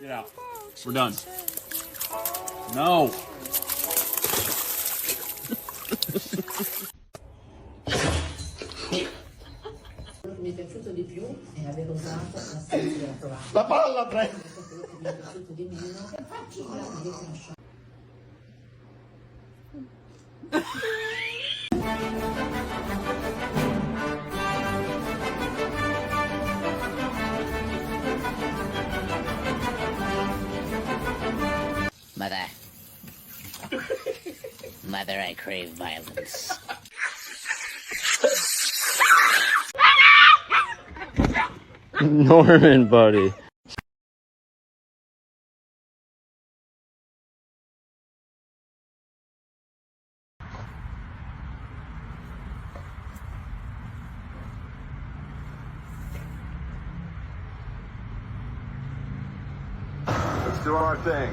Get out. We're done. No. Mi è piaciuto di più è aver usato la stessa provata. La palla, prego! Quello che mi è piaciuto di meno infatti la invece lasciare. Mother. Mother, I crave violence. Norman, buddy. Let's do our thing.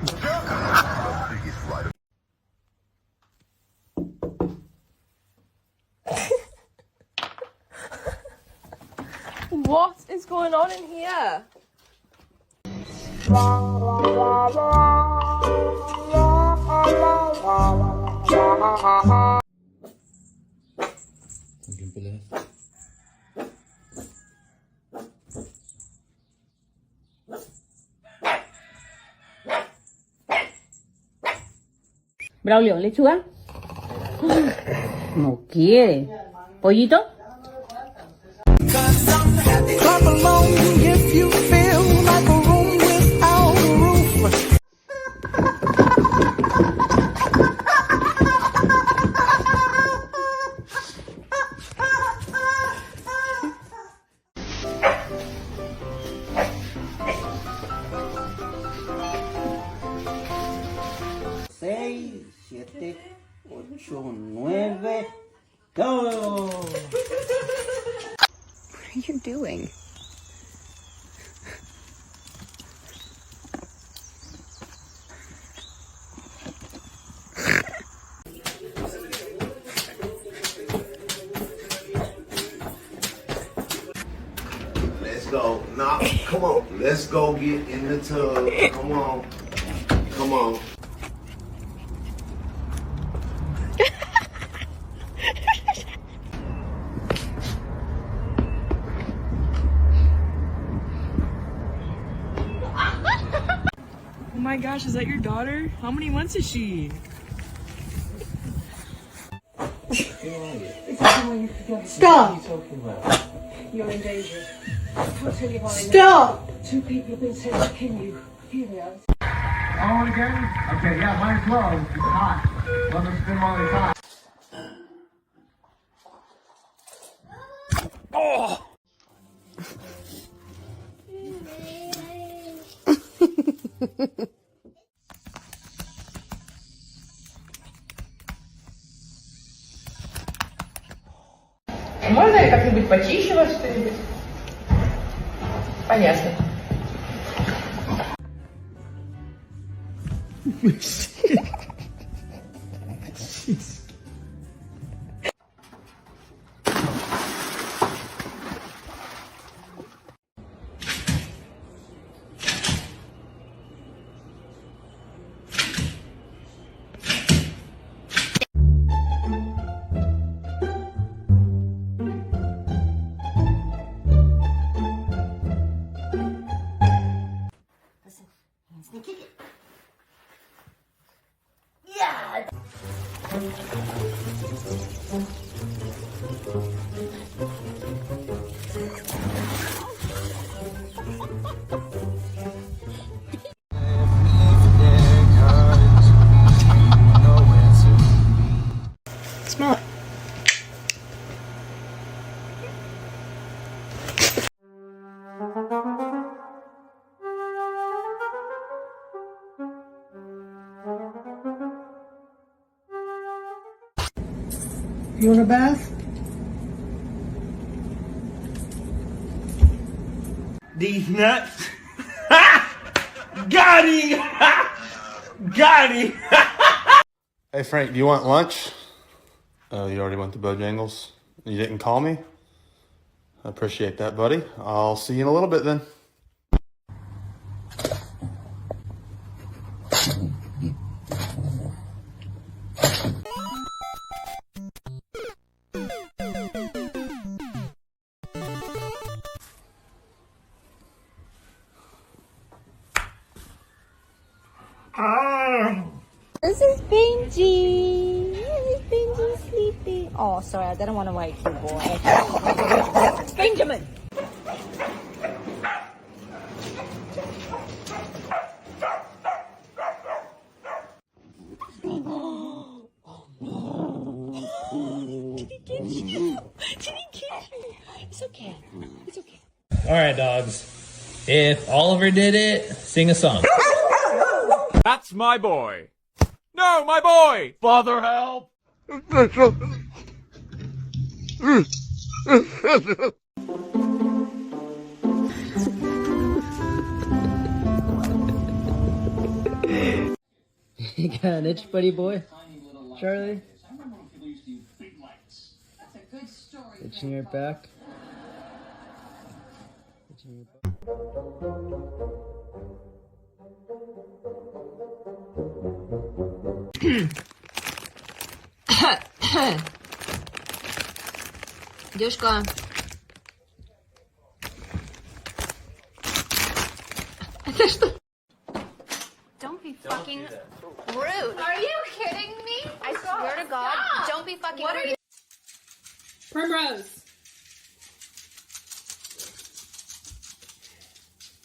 What is going on in here? Braulio, lechuga. No quiere. ¿Pollito? Clap along if you feel like a room without a roof. Seis, siete, ocho, nueve, go! What are you doing? Let's go. Nah, come on. Let's go get in the tub. Come on. Come on. Oh my gosh, is that your daughter? How many months is she? Stop! You're in danger. Stop! Two people have been sent to kill you. Here they are. On again? Okay, yeah, might as well. It's hot. Let them spin while it's hot. Oh! Можно ли как-нибудь почище вас что-нибудь? Понятно. Smell it. You want a bath? These nuts. Got him! Got him! Hey, Frank, do you want lunch? Oh, you already went to Bojangles? You didn't call me? I appreciate that, buddy. I'll see you in a little bit then. Oh, sorry, I didn't want to wake you, boy. Benjamin! It's okay. It's okay. Alright, dogs. If Oliver did it, sing a song. That's my boy. No, my boy. Father, help. You got an itch, buddy boy? Charlie? Itch in your back? Itch in your back. Дюшка. Это что? Don't be fucking rude. Are you kidding me? I swear to God, don't be fucking rude. Primrose.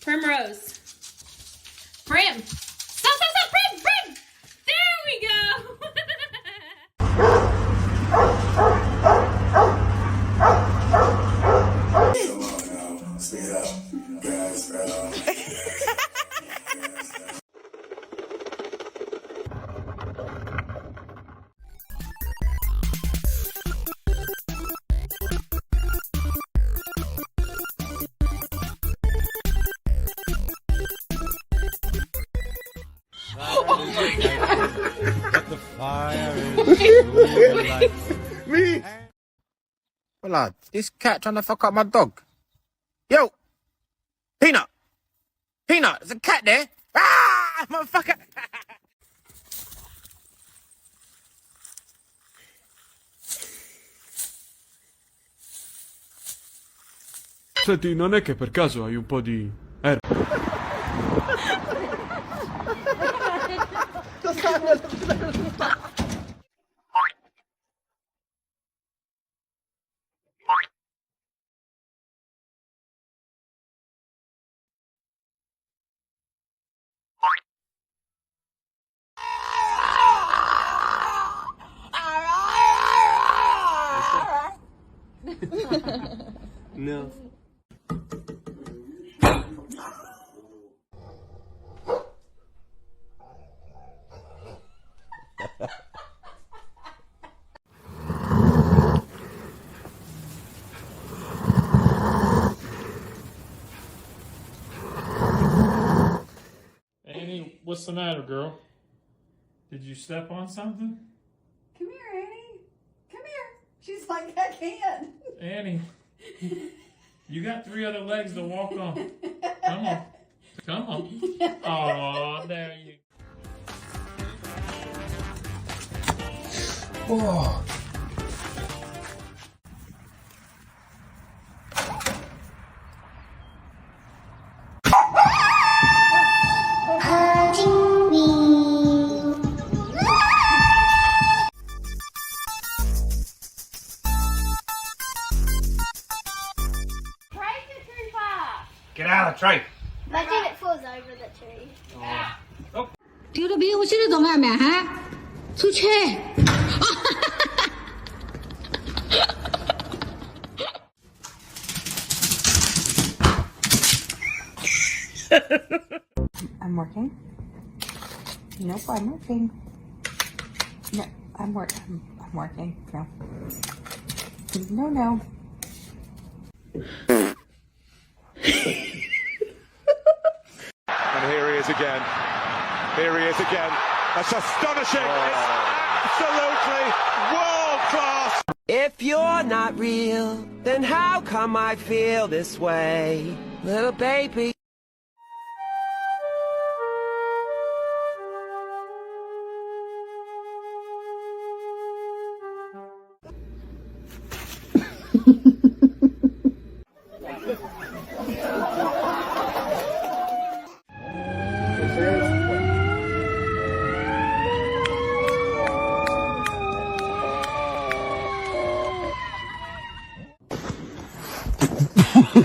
Primrose. Prim. Stop, stop, stop. Prim, Prim. There we go. But the fire is me. Well, lad, this cat trying to fuck up my dog. Yo, Peanut, Peanut, there's a cat there. Ah, motherfucker. Senti, non è che per caso hai un po' di erba? No. Annie, what's the matter, girl? Did you step on something? Come here, Annie. Come here. She's like, I can't. Annie, you got 3 other legs to walk on. Come on. Come on. Aw, there you go. Oh. Get out of the tray. Imagine it falls over the tree. Oh. 丢了别，我现在懂了没哈？出去。I'm working. Nope, I'm working. No, I'm working. No. No, no. And here he is again. Here he is again. That's astonishing. It's absolutely world class. If you're not real, then how come I feel this way, little baby? Bang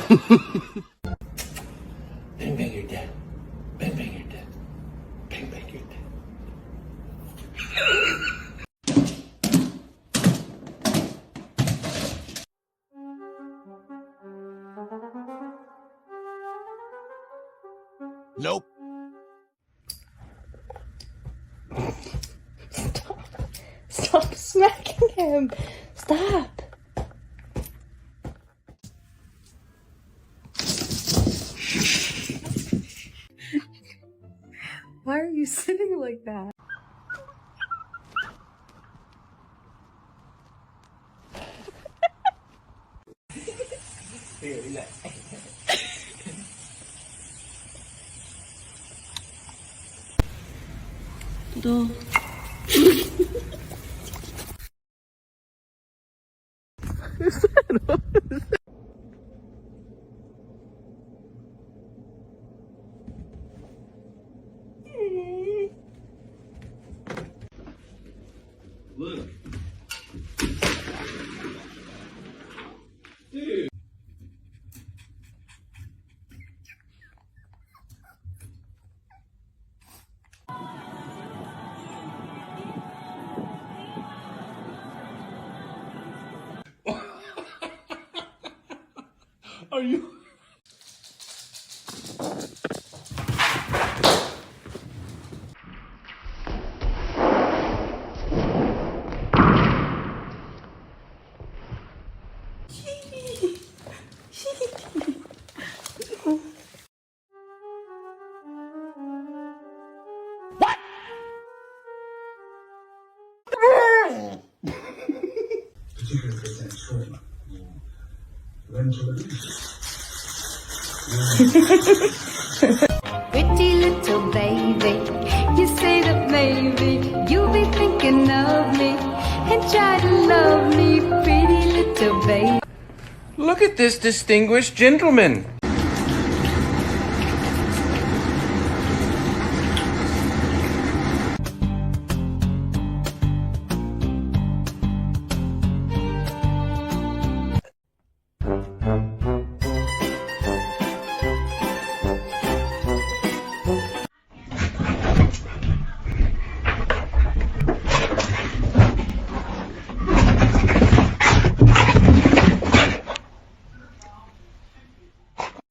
bang your dad. Bang bang your dad. Bang bang your dad. Nope. Stop smacking him. Stop. Why are you sitting like that? No. Look. Are you? Pretty little baby, you say that maybe you'll be thinking of me and try to love me, pretty little baby. Look at this distinguished gentleman.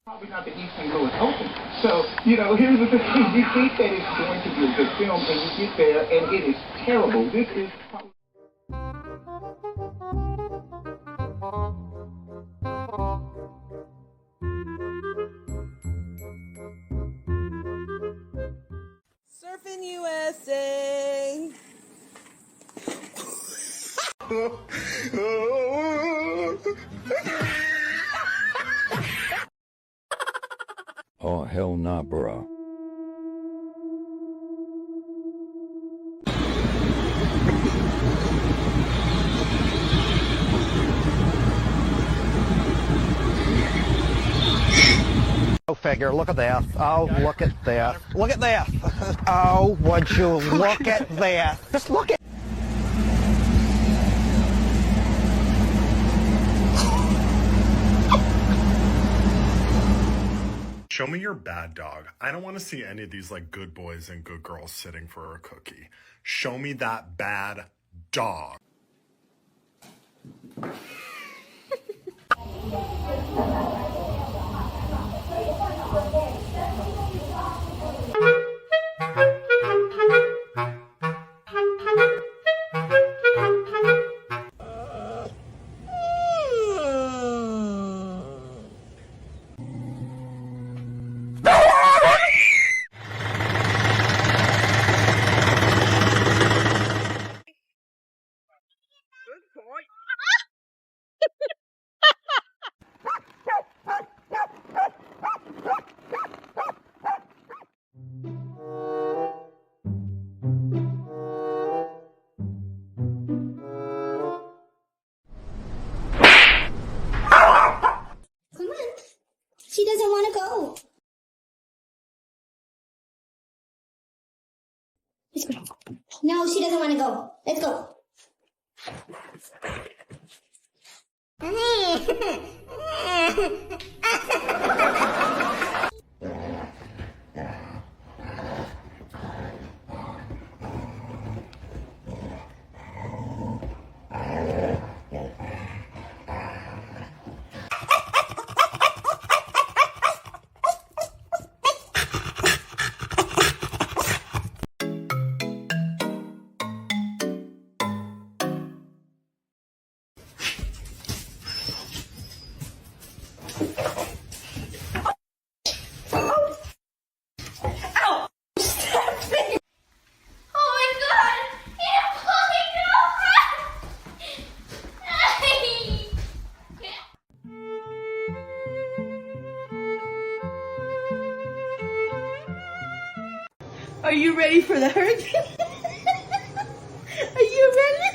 Probably not the East St. Louis Open. So, here's the thing. You think that it's going to be a good film, and you get there, and it is terrible. This is probably... Surfing USA. Oh, hell nah, bro. Go figure. Look at that. Oh, look at that. Look at that. Oh, would you look at that. Just look at... Show me your bad dog. I don't want to see any of these like good boys and good girls sitting for a cookie. Show me that bad dog. Come on. She doesn't want to go. Let's go. No, she doesn't want to go. Let's go. Are you ready for the hurricane? Are you ready?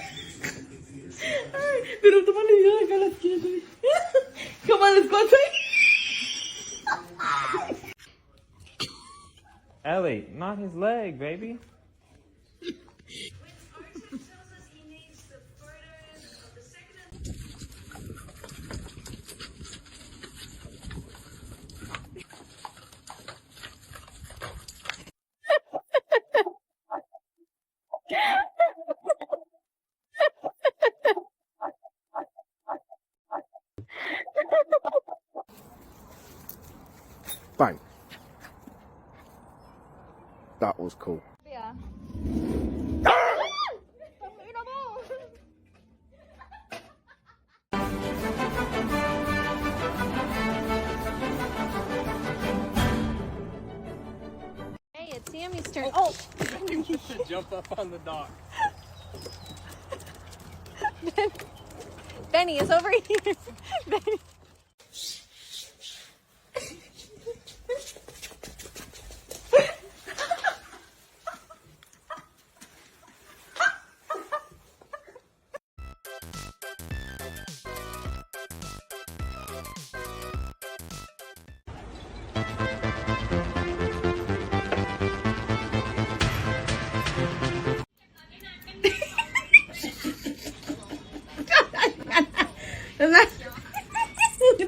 Alright, pero tómale yo acá las quieres. Come on, let's go try. Ellie, not his leg, baby. Bang. That was cool. Yeah. Hey, it's Sammy's turn. Oh! Jump up on the dock. Benny is over here. Benny.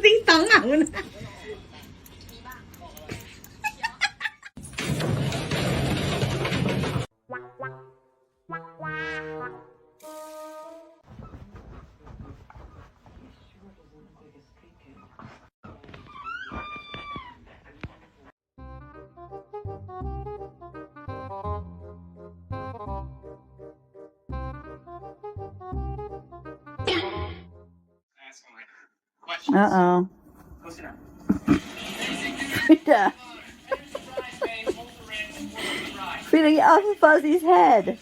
Tiếng tấn à mình. Uh-oh. Yeah. Feeling off of Fuzzy's head.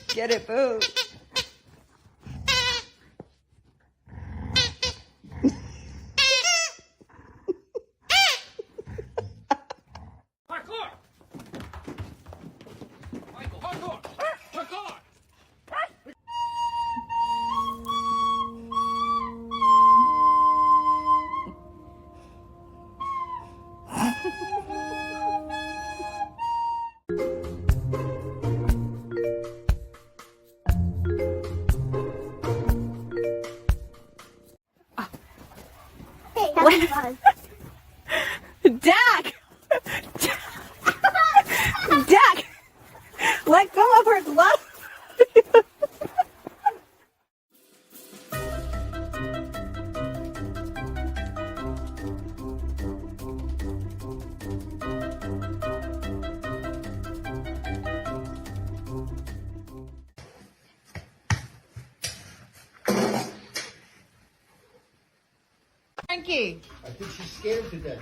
Get it, boo. Dak! Dak! Let go of her glove! Frankie! I think she's scared to death.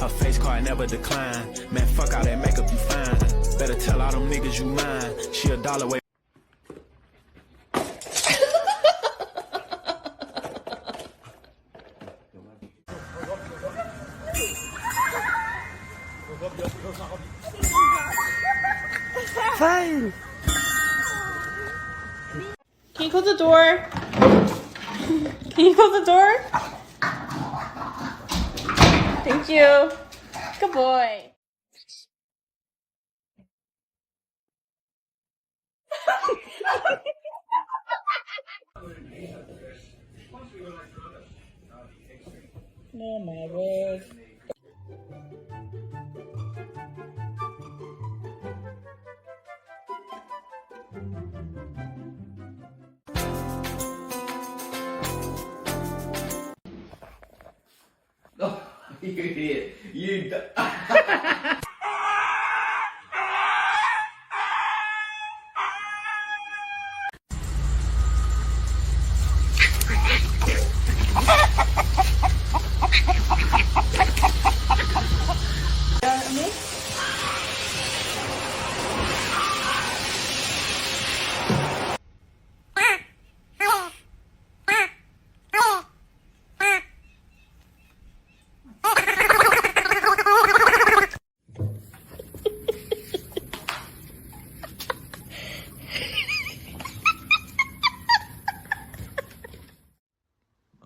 Her face card never decline. Man, fuck all that makeup, you fine. Better tell all them niggas you mine. She $1 away. Fine. Can you close the door? Can you close the door? Thank you. Good boy. No, my word. Oh, you idiot. You.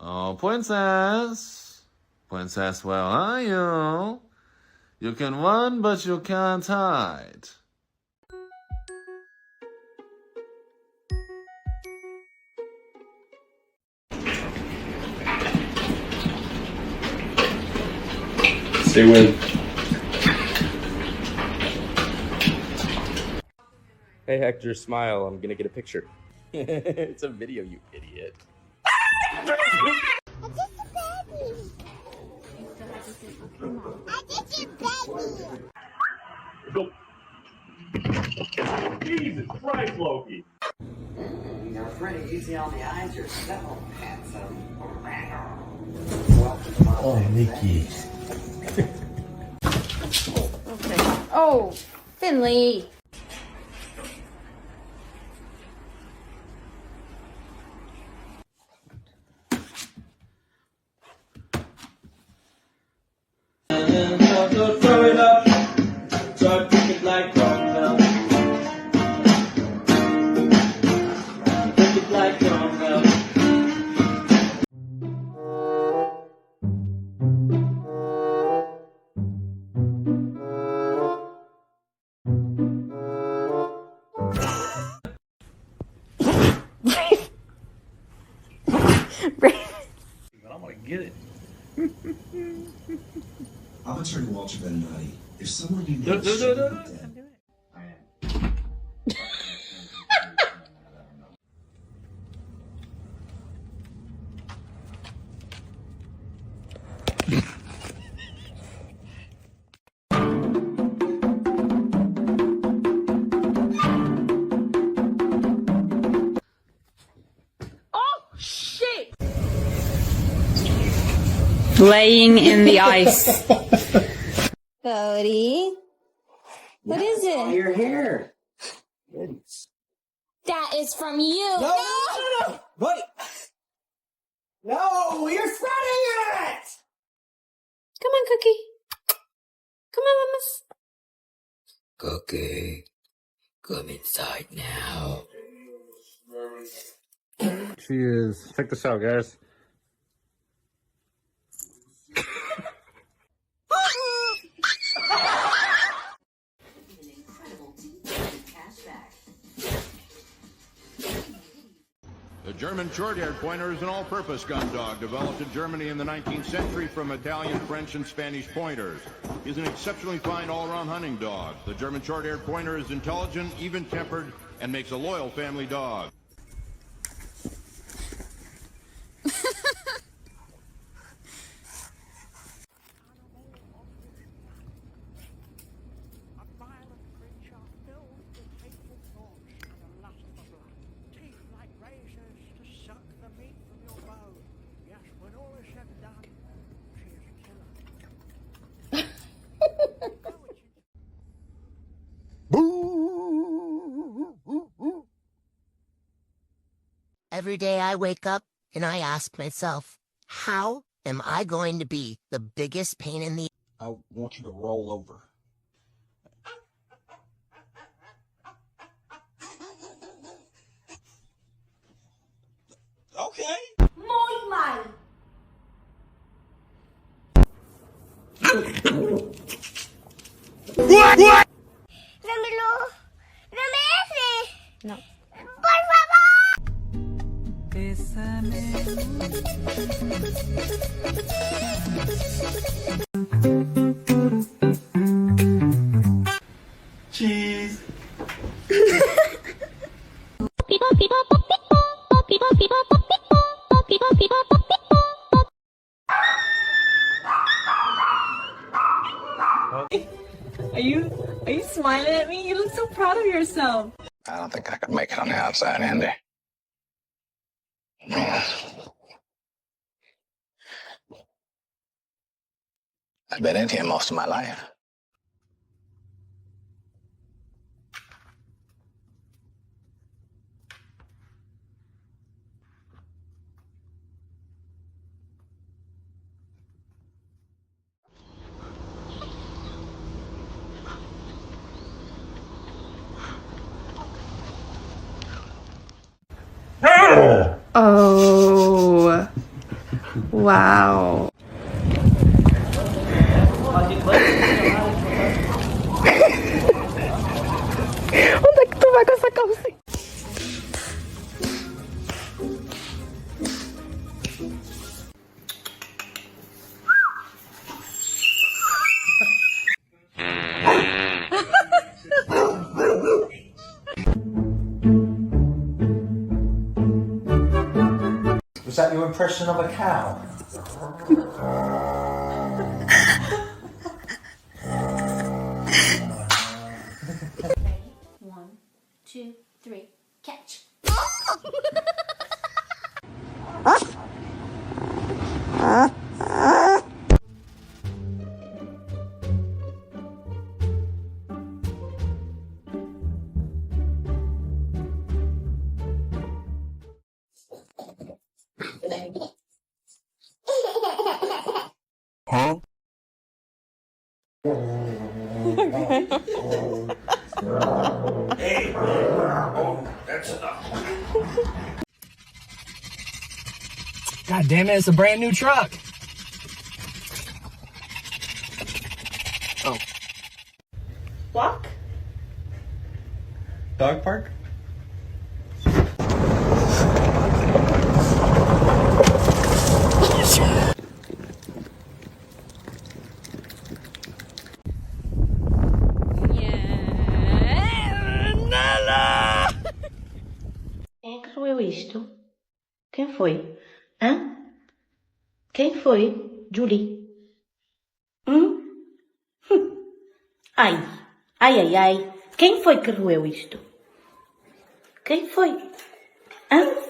Oh, princess. Princess, where are you? You can run, but you can't hide. Stay with. Hey Hector, smile. I'm gonna get a picture. It's a video, you idiot. Go. Jesus Christ, Loki. You're pretty easy on the eyes. You're so handsome. Oh, Mickey. Okay. Oh, Finley. Throw it up. So I pick it like caramel. Pick it like caramel. I'm gonna get it. I'm gonna turn to Walter Benatti. If someone you know No, is no, no, no, no. dead, Oh, shit! Laying in the ice. Cody, what is it? Your hair. That is from you. No! Wait! No, you're spreading it! Come on, Cookie. Come on, mamas. Cookie, come inside now. She is. Check this out, guys. The German short-haired pointer is an all-purpose gun dog developed in Germany in the 19th century from Italian, French, and Spanish pointers. He's an exceptionally fine all-around hunting dog. The German short-haired pointer is intelligent, even-tempered, and makes a loyal family dog. Every day I wake up and I ask myself, how am I going to be the biggest pain in the... I want you to roll over. Okay. Muy mal. What? Dámelo. Dame ese. No. Por favor. Cheese. Are you smiling at me? You look so proud of yourself. I don't think I could make it on the outside, Andy. I've been in here most of my life. Oh, wow. Onde é que tu vai com essa calcinha? Was that your impression of a cow? One, two, three, catch. Huh? Hey, oh, that's enough. God damn it, it's a brand new truck. Oh. Walk? Dog park? Quem criou isto? Quem foi? Hã? Quem foi? Julie. Ai, ai, ai, ai. Quem foi que roeu isto? Quem foi? Hã?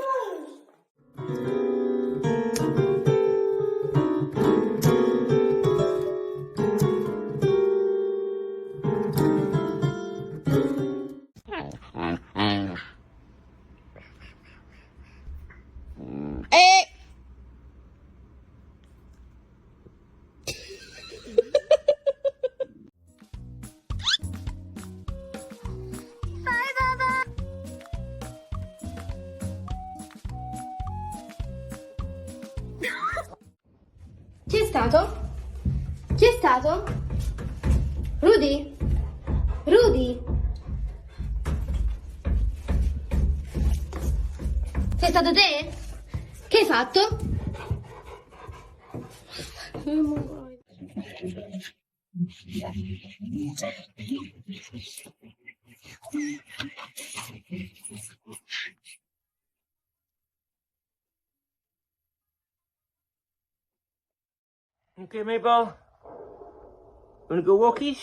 Chi è stato? Chi è stato? Rudy? Rudy? Sei stato te? Che hai fatto? Okay, Maybell. Wanna go walkies?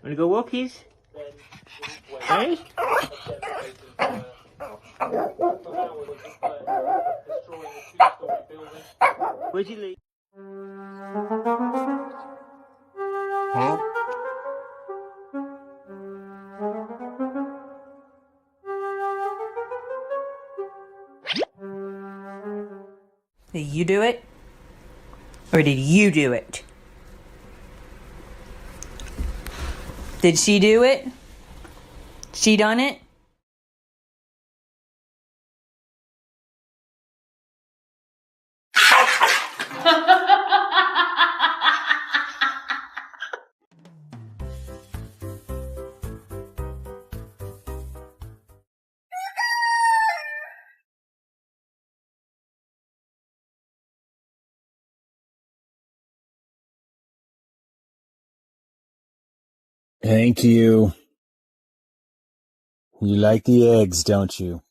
Wanna go walkies? Hey? Where'd you leave? Huh? Did you do it? Or did you do it? Did she do it? She done it? Thank you. You like the eggs, don't you?